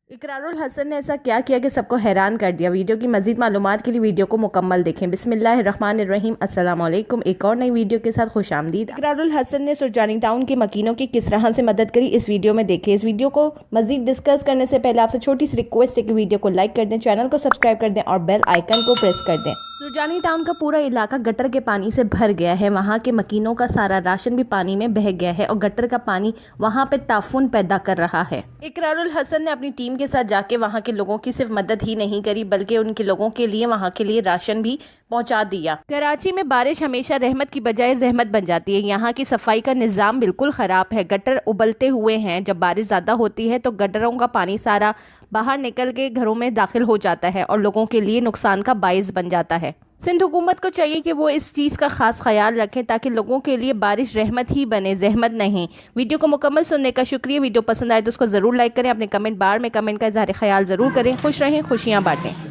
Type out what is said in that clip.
इकरारुल हसन ने ऐसा क्या किया कि सबको हैरान कर दिया। वीडियो की मजीद मालूमात के लिए वीडियो को मुकम्मल देखें। बिस्मिल्लाहिर्रहमानिर्रहीम, अस्सलाम वालेकुम। एक और नई वीडियो के साथ खुश आमदीद। इकरारुल हसन ने सुरजानी टाउन के मकीनों की किस तरह से मदद करी, इस वीडियो में देखें। इस वीडियो को मजीद डिस्कस करने से पहले आपसे छोटी सी रिक्वेस्ट है कि वीडियो को लाइक कर दें, चैनल को सब्सक्राइब कर दें और बेल आइकन को प्रेस कर दें। सुरजानी टाउन का पूरा इलाका गटर के पानी से भर गया है। वहाँ के मकीनों का सारा राशन भी पानी में बह गया है और गटर का पानी वहाँ पे ताफुन पैदा कर रहा है। इकरारुल हसन ने अपनी टीम के साथ जाके वहाँ के लोगों की सिर्फ मदद ही नहीं करी बल्कि उनके लोगों के लिए वहाँ के लिए राशन भी पहुँचा दिया। कराची में बारिश हमेशा रहमत की बजाय जहमत बन जाती है। यहाँ की सफाई का निज़ाम बिल्कुल ख़राब है। गटर उबलते हुए हैं। जब बारिश ज़्यादा होती है तो गटरों का पानी सारा बाहर निकल के घरों में दाखिल हो जाता है और लोगों के लिए नुकसान का बाइस बन जाता है। सिंध हुकूमत को चाहिए कि वो इस चीज़ का खास ख्याल रखें ताकि लोगों के लिए बारिश रहमत ही बने, जहमत नहीं। वीडियो को मुकम्मल सुनने का शुक्रिया। वीडियो पसंद आए तो उसको ज़रूर लाइक करें। अपने कमेंट बार में कमेंट का इज़हार ख्याल ज़रूर करें। खुश रहें, खुशियाँ बांटें।